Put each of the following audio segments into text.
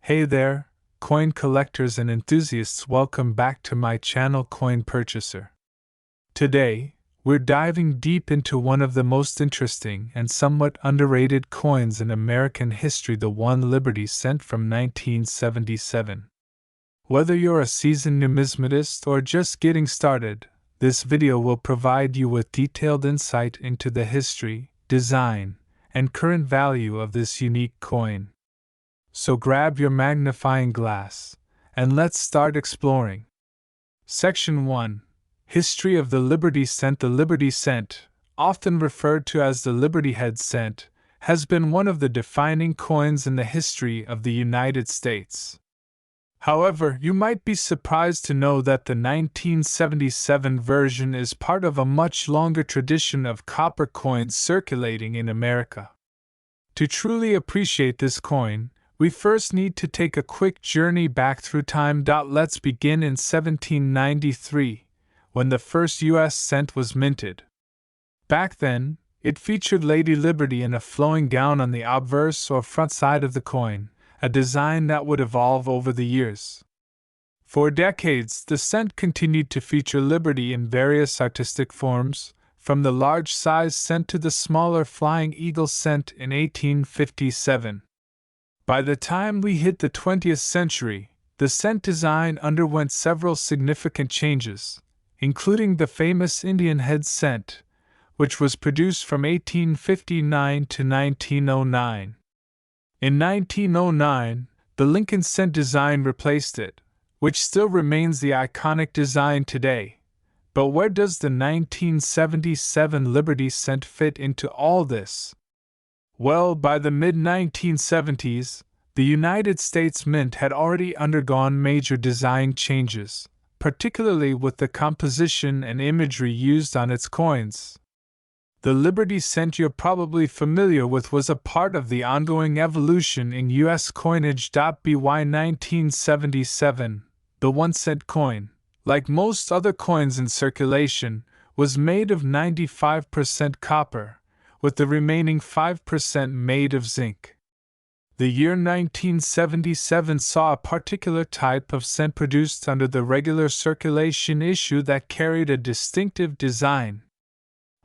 Hey there, coin collectors and enthusiasts, welcome back to my channel Coin Purchaser. Today, we're diving deep into one of the most interesting and somewhat underrated coins in American history, the one Liberty cent from 1977. Whether you're a seasoned numismatist or just getting started, this video will provide you with detailed insight into the history, design, and current value of this unique coin. So grab your magnifying glass, and let's start exploring. Section 1. History of the Liberty Cent. The Liberty Cent, often referred to as the Liberty Head Cent, has been one of the defining coins in the history of the United States. However, you might be surprised to know that the 1977 version is part of a much longer tradition of copper coins circulating in America. To truly appreciate this coin, we first need to take a quick journey back through time. Let's begin in 1793, when the first U.S. cent was minted. Back then, it featured Lady Liberty in a flowing gown on the obverse or front side of the coin, a design that would evolve over the years. For decades, the cent continued to feature Liberty in various artistic forms, from the large-size cent to the smaller Flying Eagle cent in 1857. By the time we hit the 20th century, the cent design underwent several significant changes, including the famous Indian head cent, which was produced from 1859 to 1909. In 1909, the Lincoln cent design replaced it, which still remains the iconic design today. But where does the 1977 Liberty cent fit into all this? Well, by the mid-1970s, the United States Mint had already undergone major design changes, particularly with the composition and imagery used on its coins. The Liberty cent you're probably familiar with was a part of the ongoing evolution in U.S. coinage. By 1977, the 1-cent coin, like most other coins in circulation, was made of 95% copper, with the remaining 5% made of zinc. The year 1977 saw a particular type of cent produced under the regular circulation issue that carried a distinctive design.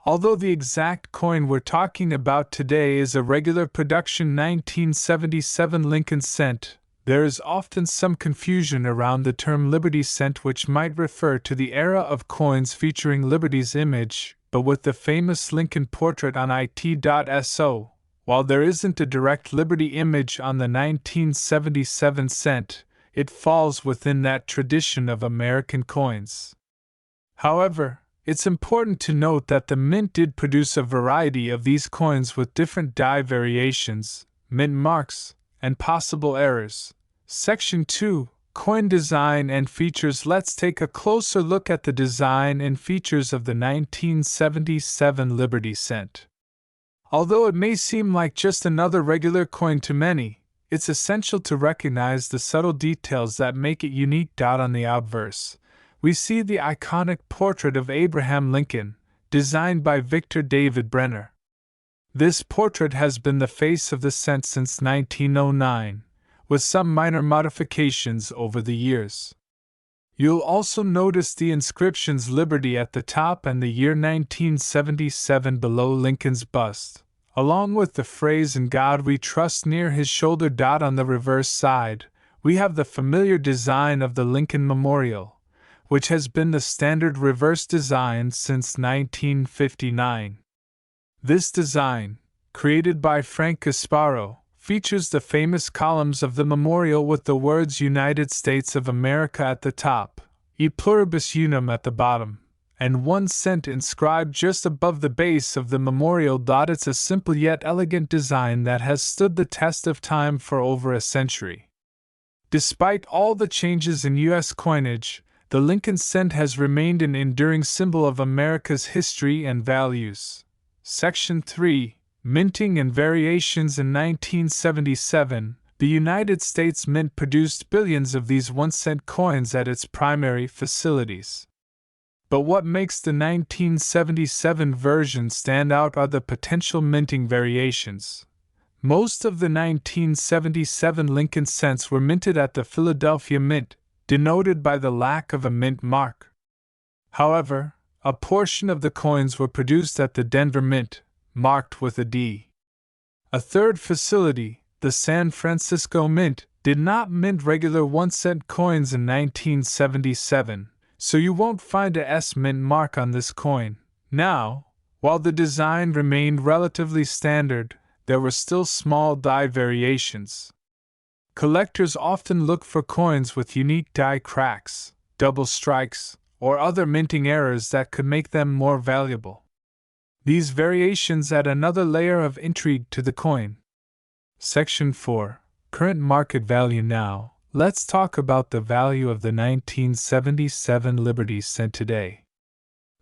Although the exact coin we're talking about today is a regular production 1977 Lincoln cent, there is often some confusion around the term Liberty cent, which might refer to the era of coins featuring Liberty's image, but with the famous Lincoln portrait on it.so. While there isn't a direct Liberty image on the 1977 cent, it falls within that tradition of American coins. However, it's important to note that the Mint did produce a variety of these coins with different die variations, mint marks, and possible errors. Section 2. Coin design and features. Let's take a closer look at the design and features of the 1977 Liberty cent. Although it may seem like just another regular coin to many, it's essential to recognize the subtle details that make it unique. On the obverse, we see the iconic portrait of Abraham Lincoln, designed by Victor David Brenner. This portrait has been the face of the cent since 1909, with some minor modifications over the years. You'll also notice the inscriptions Liberty at the top and the year 1977 below Lincoln's bust, along with the phrase "In God We Trust" near his shoulder. On the reverse side, we have the familiar design of the Lincoln Memorial, which has been the standard reverse design since 1959. This design, created by Frank Gasparo, features the famous columns of the memorial with the words United States of America at the top, E Pluribus Unum at the bottom, and 1 cent inscribed just above the base of the memorial. It's a simple yet elegant design that has stood the test of time for over a century. Despite all the changes in U.S. coinage, the Lincoln cent has remained an enduring symbol of America's history and values. Section 3. Minting and variations. In 1977, the United States Mint produced billions of these 1-cent coins at its primary facilities. But what makes the 1977 version stand out are the potential minting variations. Most of the 1977 Lincoln cents were minted at the Philadelphia Mint, denoted by the lack of a mint mark. However, a portion of the coins were produced at the Denver Mint, marked with a D. A third facility, the San Francisco Mint, did not mint regular 1-cent coins in 1977, so you won't find a S mint mark on this coin. Now, while the design remained relatively standard, there were still small die variations. Collectors often look for coins with unique die cracks, double strikes, or other minting errors that could make them more valuable. These variations add another layer of intrigue to the coin. Section 4. Current market value. Now, let's talk about the value of the 1977 Liberty cent today.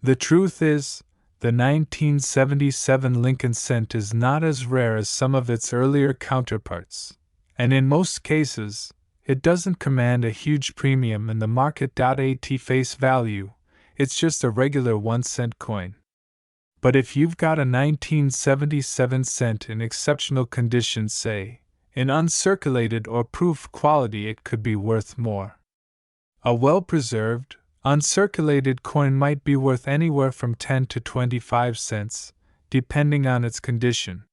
The truth is, the 1977 Lincoln cent is not as rare as some of its earlier counterparts, and in most cases, it doesn't command a huge premium in the market. At face value, it's just a regular 1-cent coin. But if you've got a 1977 cent in exceptional condition, say, in uncirculated or proof quality, it could be worth more. A well-preserved, uncirculated coin might be worth anywhere from 10 to 25 cents, depending on its condition.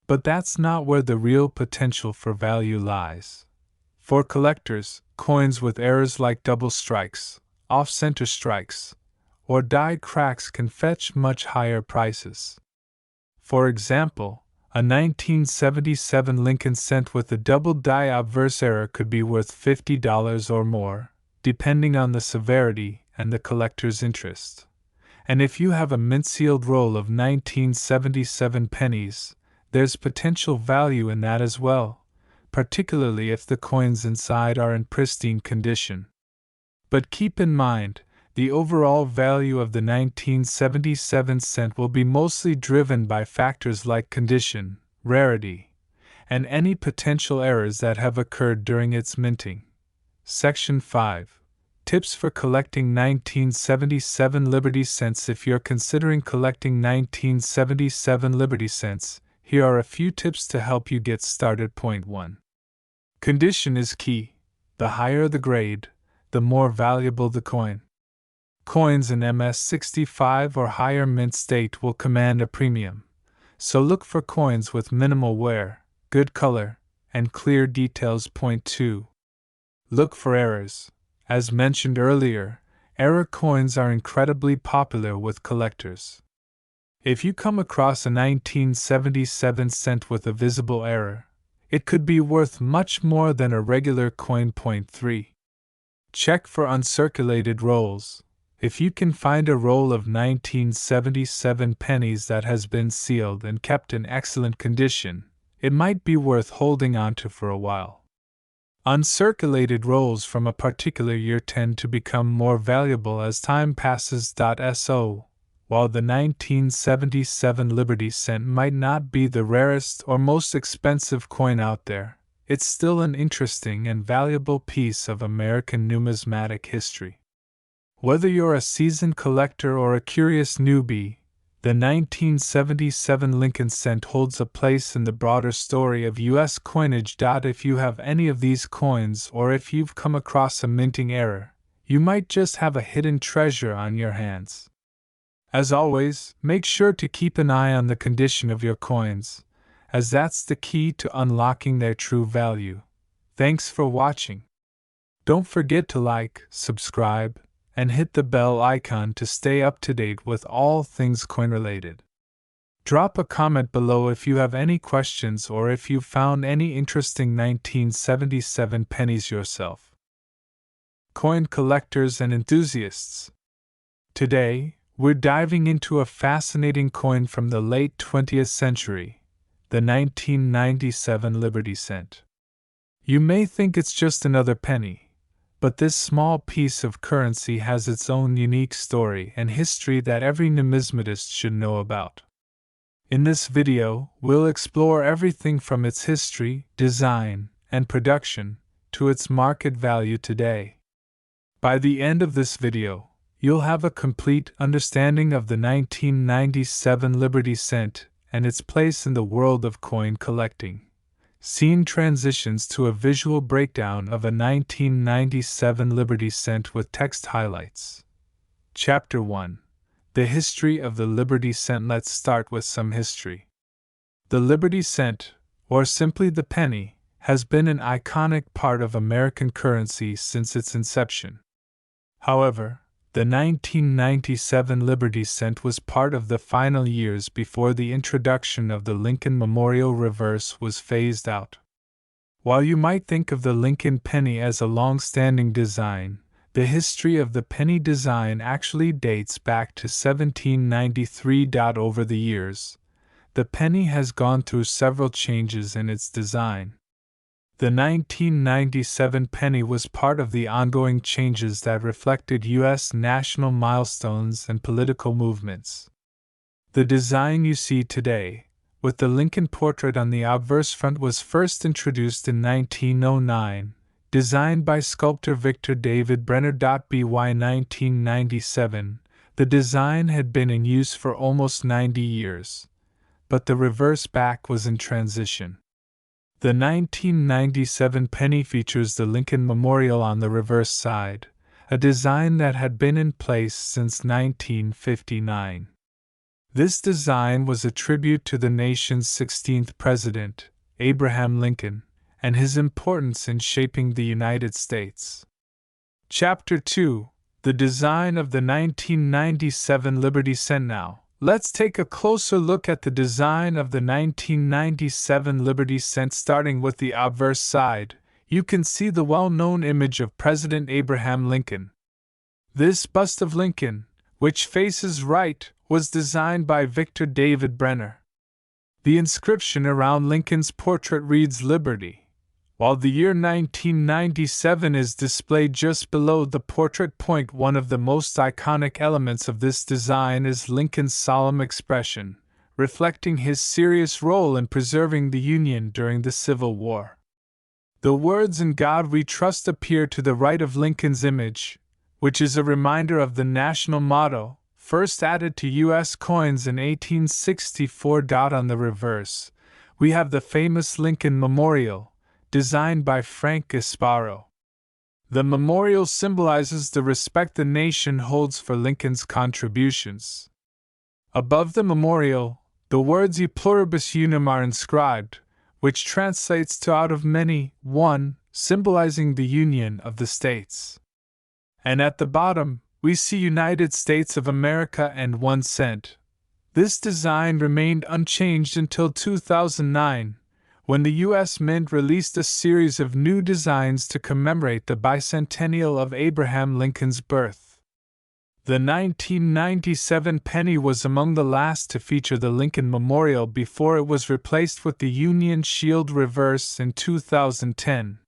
But that's not where the real potential for value lies. For collectors, coins with errors like double strikes, off-center strikes, or die cracks can fetch much higher prices. For example, a 1977 Lincoln cent with a double die obverse error could be worth $50 or more, depending on the severity and the collector's interest. And if you have a mint-sealed roll of 1977 pennies, there's potential value in that as well, particularly if the coins inside are in pristine condition. But keep in mind, the overall value of the 1977 cent will be mostly driven by factors like condition, rarity, and any potential errors that have occurred during its minting. Section 5. Tips for collecting 1977 Liberty cents. If you're considering collecting 1977 Liberty cents, here are a few tips to help you get started. Point 1. Condition is key. The higher the grade, the more valuable the coin. Coins in MS-65 or higher mint state will command a premium, so look for coins with minimal wear, good color, and clear details. Point 2. Look for errors. As mentioned earlier, error coins are incredibly popular with collectors. If you come across a 1977 cent with a visible error, it could be worth much more than a regular coin. Point 3. Check for uncirculated rolls. If you can find a roll of 1977 pennies that has been sealed and kept in excellent condition, it might be worth holding onto for a while. Uncirculated rolls from a particular year tend to become more valuable as time passes. So, while the 1977 Liberty cent might not be the rarest or most expensive coin out there, it's still an interesting and valuable piece of American numismatic history. Whether you're a seasoned collector or a curious newbie, the 1977 Lincoln cent holds a place in the broader story of U.S. coinage. If you have any of these coins or if you've come across a minting error, you might just have a hidden treasure on your hands. As always, make sure to keep an eye on the condition of your coins, as that's the key to unlocking their true value. Thanks for watching. Don't forget to like, subscribe, and hit the bell icon to stay up to date with all things coin-related. Drop a comment below if you have any questions or if you've found any interesting 1977 pennies yourself. Coin collectors and enthusiasts. Today, we're diving into a fascinating coin from the late 20th century, the 1997 Liberty cent. You may think it's just another penny, but this small piece of currency has its own unique story and history that every numismatist should know about. In this video, we'll explore everything from its history, design, and production, to its market value today. By the end of this video, you'll have a complete understanding of the 1997 Liberty cent and its place in the world of coin collecting. Scene transitions to a visual breakdown of a 1997 Liberty Cent with text highlights. Chapter 1: The History of the Liberty Cent. Let's start with some history. The Liberty Cent, or simply the penny, has been an iconic part of American currency since its inception. However, the 1997 Liberty Cent was part of the final years before the introduction of the Lincoln Memorial reverse was phased out. While you might think of the Lincoln penny as a long-standing design, the history of the penny design actually dates back to 1793. Over the years, the penny has gone through several changes in its design. The 1997 penny was part of the ongoing changes that reflected U.S. national milestones and political movements. The design you see today, with the Lincoln portrait on the obverse front, was first introduced in 1909, designed by sculptor Victor David Brenner. By 1997, the design had been in use for almost 90 years, but the reverse back was in transition. The 1997 penny features the Lincoln Memorial on the reverse side, a design that had been in place since 1959. This design was a tribute to the nation's 16th president, Abraham Lincoln, and his importance in shaping the United States. Chapter 2: The Design of the 1997 Liberty Cent. Now, let's take a closer look at the design of the 1997 Liberty Cent. Starting with the obverse side, you can see the well-known image of President Abraham Lincoln. This bust of Lincoln, which faces right, was designed by Victor David Brenner. The inscription around Lincoln's portrait reads Liberty, while the year 1997 is displayed just below the portrait point. One of the most iconic elements of this design is Lincoln's solemn expression, reflecting his serious role in preserving the Union during the Civil War. The words "In God We Trust" appear to the right of Lincoln's image, which is a reminder of the national motto, first added to U.S. coins in 1864. On the reverse, we have the famous Lincoln Memorial, designed by Frank Gasparo. The memorial symbolizes the respect the nation holds for Lincoln's contributions. Above the memorial, the words E pluribus unum are inscribed, which translates to out of many, one, symbolizing the union of the states. And at the bottom, we see United States of America and 1 cent. This design remained unchanged until 2009, when the U.S. Mint released a series of new designs to commemorate the bicentennial of Abraham Lincoln's birth. The 1997 penny was among the last to feature the Lincoln Memorial before it was replaced with the Union Shield reverse in 2010.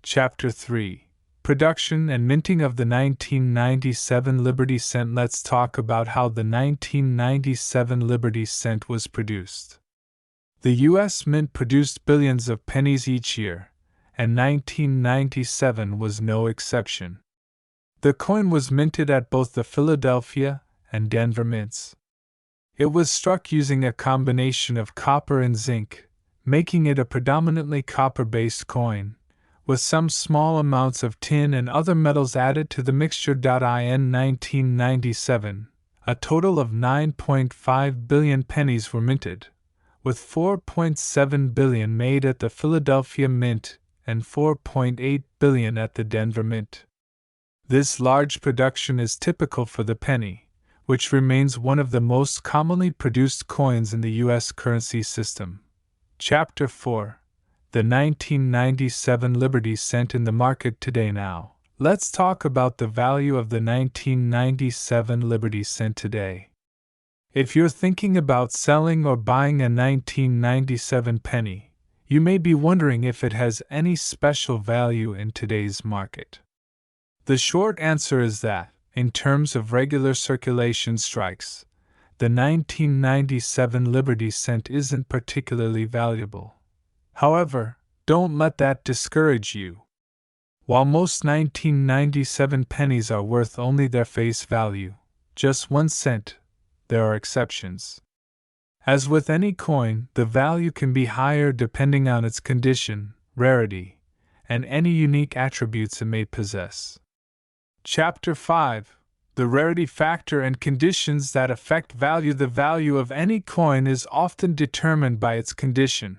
Chapter 3: Production and minting of the 1997 Liberty Cent. Let's talk about how the 1997 Liberty Cent was produced. The U.S. Mint produced billions of pennies each year, and 1997 was no exception. The coin was minted at both the Philadelphia and Denver mints. It was struck using a combination of copper and zinc, making it a predominantly copper-based coin, with some small amounts of tin and other metals added to the mixture. In 1997, a total of 9.5 billion pennies were minted, with 4.7 billion made at the Philadelphia Mint and 4.8 billion at the Denver Mint. This large production is typical for the penny, which remains one of the most commonly produced coins in the U.S. currency system. Chapter 4: The 1997 Liberty Cent in the market today. Now, let's talk about the value of the 1997 Liberty Cent today. If you're thinking about selling or buying a 1997 penny, you may be wondering if it has any special value in today's market. The short answer is that, in terms of regular circulation strikes, the 1997 Liberty Cent isn't particularly valuable. However, don't let that discourage you. While most 1997 pennies are worth only their face value, just 1 cent, there are exceptions. As with any coin, the value can be higher depending on its condition, rarity, and any unique attributes it may possess. Chapter 5: The rarity factor and conditions that affect value. The value of any coin is often determined by its condition.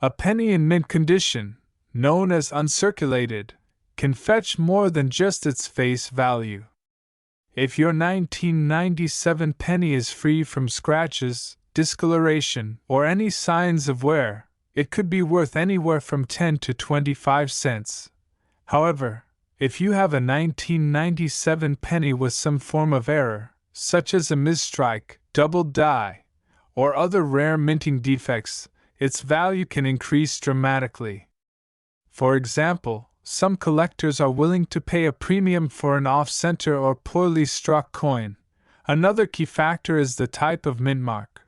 A penny in mint condition, known as uncirculated, can fetch more than just its face value. If your 1997 penny is free from scratches, discoloration, or any signs of wear, it could be worth anywhere from 10 to 25 cents. However, if you have a 1997 penny with some form of error, such as a misstrike, doubled die, or other rare minting defects, its value can increase dramatically. For example, some collectors are willing to pay a premium for an off-center or poorly struck coin. Another key factor is the type of mint mark.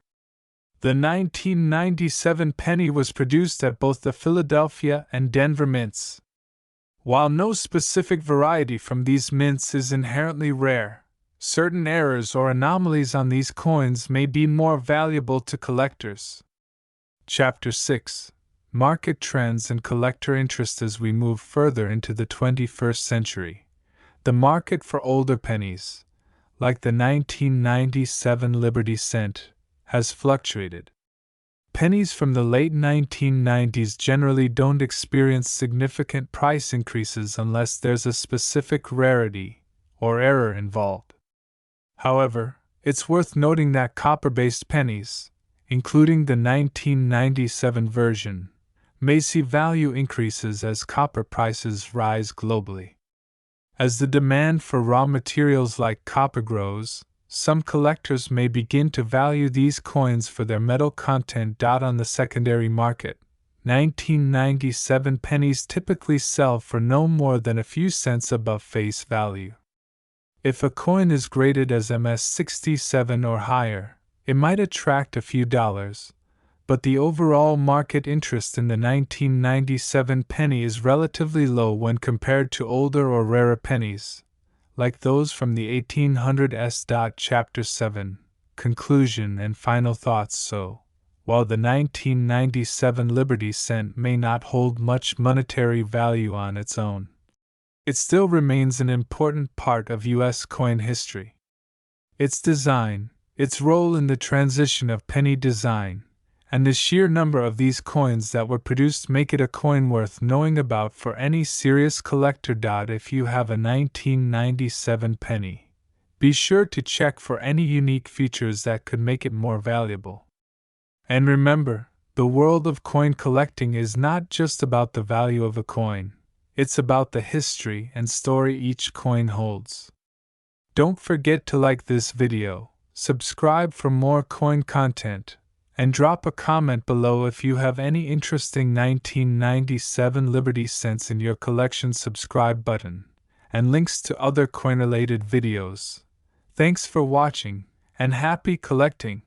The 1997 penny was produced at both the Philadelphia and Denver mints. While no specific variety from these mints is inherently rare, certain errors or anomalies on these coins may be more valuable to collectors. Chapter 6: Market Trends and Collector Interest. As we move further into the 21st century, the market for older pennies, like the 1997 Liberty Cent, has fluctuated. Pennies from the late 1990s generally don't experience significant price increases unless there's a specific rarity or error involved. However, it's worth noting that copper-based pennies, including the 1997 version, may see value increases as copper prices rise globally. As the demand for raw materials like copper grows, some collectors may begin to value these coins for their metal content. On the secondary market, 1997 pennies typically sell for no more than a few cents above face value. If a coin is graded as MS67 or higher, it might attract a few dollars, but the overall market interest in the 1997 penny is relatively low when compared to older or rarer pennies, like those from the 1800s. Chapter 7: Conclusion and Final Thoughts. So, while the 1997 Liberty Cent may not hold much monetary value on its own, it still remains an important part of U.S. coin history. Its design, its role in the transition of penny design, and the sheer number of these coins that were produced make it a coin worth knowing about for any serious collector. If you have a 1997 penny, be sure to check for any unique features that could make it more valuable. And remember, the world of coin collecting is not just about the value of a coin, it's about the history and story each coin holds. Don't forget to like this video, subscribe for more coin content, and drop a comment below if you have any interesting 1997 Liberty Cents in your collection. Subscribe button, and links to other coin-related videos. Thanks for watching, and happy collecting!